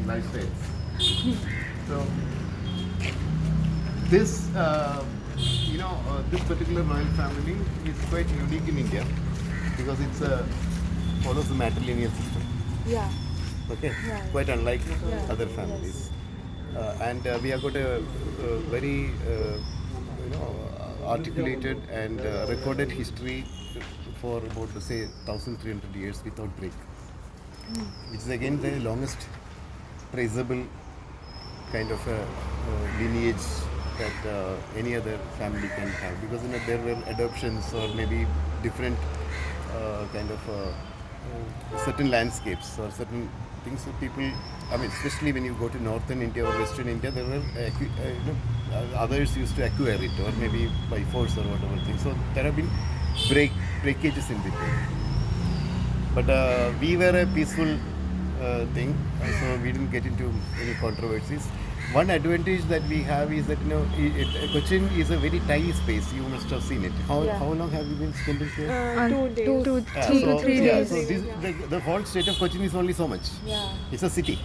lifestyles. So this, this particular royal family is quite unique in India because it's follows the matrilineal system. Yeah. Okay, Yeah. quite unlike Yeah. other families, and we have got a very articulated and recorded history for about say 1,300 years without break, which is again the longest traceable kind of lineage that any other family can have, because there were adoptions or maybe different kind of certain landscapes or certain things that people, I mean, especially when you go to northern India or western India, there were others used to acquire it or maybe by force or whatever thing. So there have been breakages in between. But we were a peaceful thing, so we didn't get into any controversies. One advantage that we have is that Cochin is a very tiny space. You must have seen it. Yeah. How long have you been spending here? 2 days. Three days. So the whole state of Cochin is only so much. Yeah. It's a city.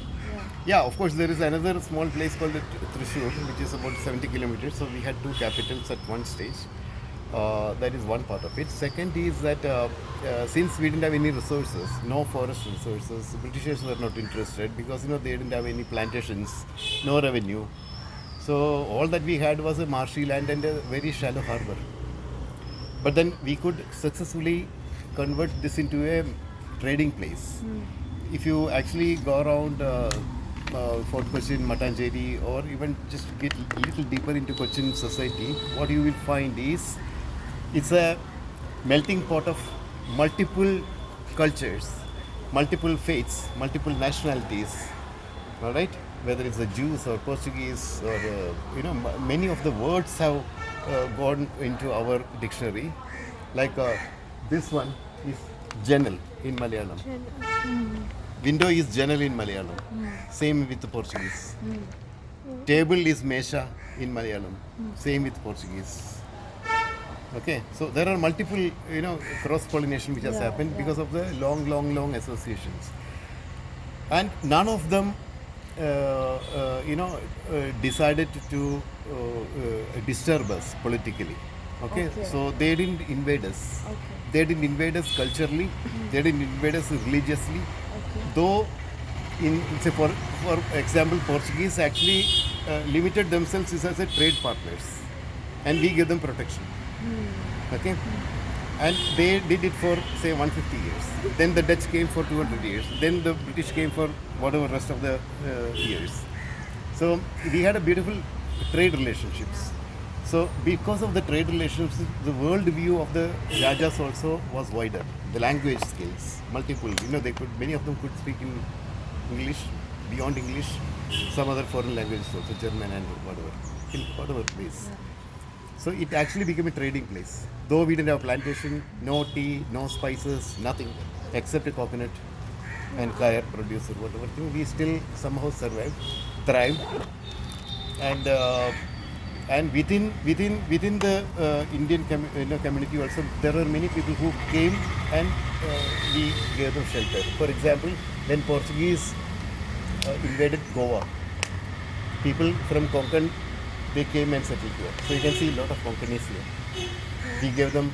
Yeah, of course, there is another small place called Thrissur, which is about 70 kilometers. So we had two capitals at one stage. That is one part of it. Second is that since we didn't have any resources, no forest resources, Britishers were not interested because they didn't have any plantations, no revenue. So all that we had was a marshy land and a very shallow harbor. But then we could successfully convert this into a trading place. If you actually go around Fort Cochin, Matanjeri, or even just get a little deeper into Cochin society, what you will find is it's a melting pot of multiple cultures, multiple faiths, multiple nationalities. All right, whether it's the Jews or Portuguese or many of the words have gone into our dictionary. Like this one is Janal in Malayalam. Window is Janal in Malayalam. Same with the Portuguese. Table is Mesha in Malayalam. Same with Portuguese. Okay, so there are multiple, cross pollination which has happened because of the long associations, and none of them, decided to disturb us politically. Okay, so they didn't invade us. Okay. They didn't invade us culturally. They didn't invade us religiously. Though, in say for example, Portuguese actually limited themselves as a trade partners, and we give them protection. Okay, and they did it for say 150 years. Then the Dutch came for 200 years. Then the British came for whatever rest of the years. So we had a beautiful trade relationships. So because of the trade relationships, the world view of the Rajas also was wider. The language skills, multiple. Many of them could speak in English, beyond English, some other foreign languages also, German and whatever, in whatever ways. So it actually became a trading place. Though we didn't have plantation, no tea, no spices, nothing except a coconut and kaya produce or whatever thing, we still somehow survived, thrived, and within the Indian community also there were many people who came and we gave them shelter. For example, when Portuguese invaded Goa, people from Konkan, they came and settled here. So you can see a lot of Konkanese here. We gave them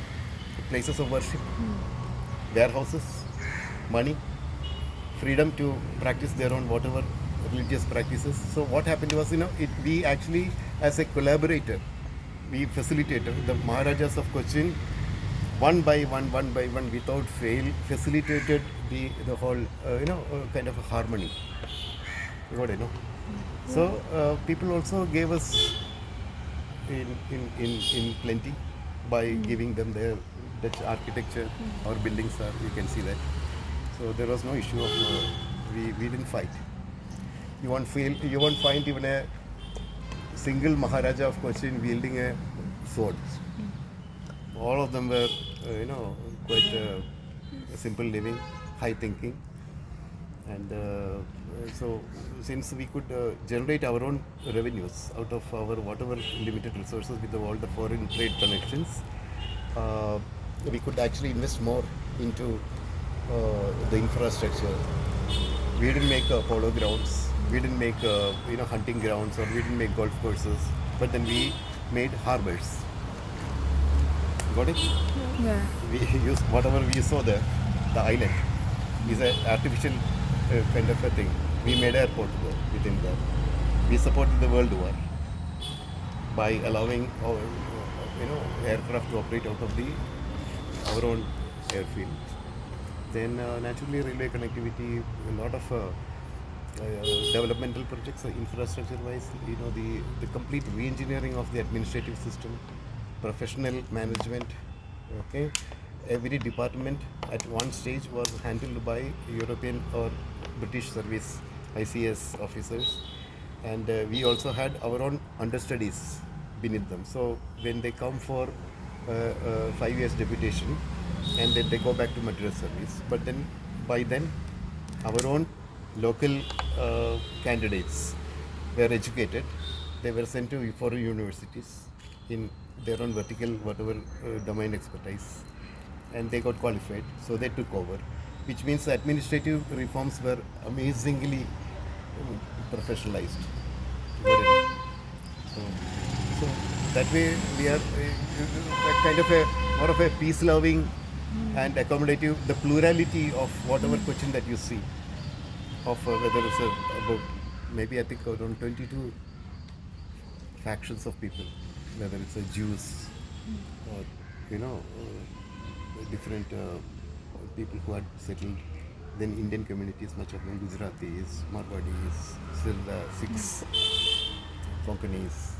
places of worship, warehouses, money, freedom to practice their own whatever religious practices. So what happened was, we actually, as a collaborator, we facilitated the Maharajas of Cochin, one by one, without fail, facilitated the whole, kind of a harmony. What I know. So people also gave us in plenty by giving them their Dutch architecture. Our buildings are, you can see that. So there was no issue of we didn't fight. You won't find even a single Maharaja of Cochin wielding a sword. All of them were, quite simple living, high thinking, and so since we could generate our own revenues out of our whatever limited resources with all the foreign trade connections, we could actually invest more into the infrastructure. We didn't make polo grounds. We didn't make hunting grounds, or we didn't make golf courses, but then we made harbors. Got it? Yeah. We used whatever we saw there. The island is an artificial kind of a thing. We made airport there within that. We supported the World War by allowing aircraft to operate out of the our own airfield. Then naturally railway connectivity, a lot of developmental projects, infrastructure wise, the complete re-engineering of the administrative system, professional management. Okay, every department at one stage was handled by European or British service ICS officers, and we also had our own understudies beneath them. So when they come for 5 years deputation, and then they go back to Madras service, but then by then our own local candidates were educated. They were sent to foreign universities in their own vertical whatever domain expertise, and they got qualified. So they took over, which means the administrative reforms were amazingly professionalized. Got it? So that way we are kind of a more of a peace-loving and accommodative. The plurality of whatever question that you see, of whether it's about maybe I think around 22 factions of people, whether it's a Jews or different people who had settled. Then Indian communities, much of them Gujaratis, Marwadis, Sirda, Sikhs, Konkanis,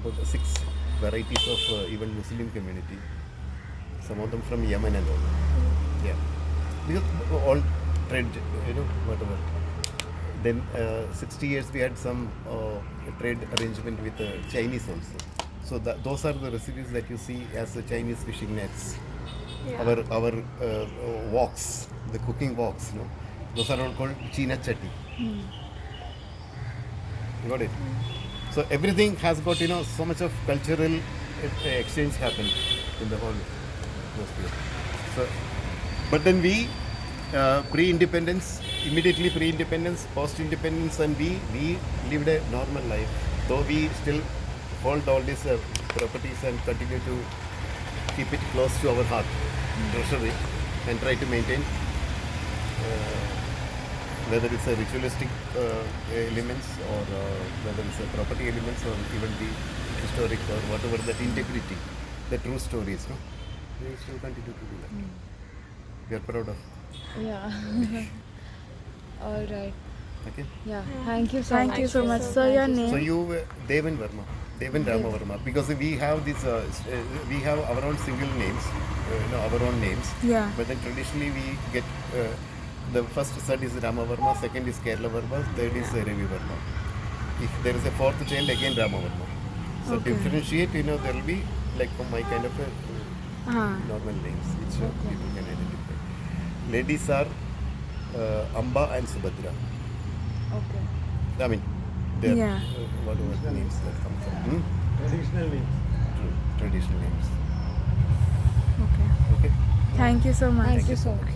about 6 varieties of even Muslim community. Some of them from Yemen and all. Yeah, because all trade, whatever. Then 60 years we had some trade arrangement with Chinese also. So those are the recipes that you see as the Chinese fishing nets. Yeah. Our woks, the cooking woks, those are all called China chatti. You got it? So everything has got so much of cultural exchange happened in the whole atmosphere. So, but then we pre-independence, immediately pre-independence, post-independence, and we lived a normal life. Though we still hold all these properties and continue to keep it close to our heart, treasure it, and try to maintain. Whether it's a ritualistic elements, or whether it's a property elements, or even the historic or whatever, that integrity, the true stories, we still continue to do that. We are proud of. Yeah. All right. Okay. Yeah. Thank you so Thank much. you so much. So your name? So you Devan Verma, Devan Rama Verma, because we have this, we have our own single names, our own names. Yeah. But then traditionally we get the first son is Rama Verma, second is Kerala Verma, third is Ravi Verma. If there is a fourth child, again Rama Verma. So Okay. differentiate, there will be like my kind of a normal names which people can identify. Ladies are Amba and Subhadra. Okay. I mean, they're Yeah. whatever the names that come from. Traditional names. True. Traditional names. Okay. Okay. Thank you so much. Thank you so much.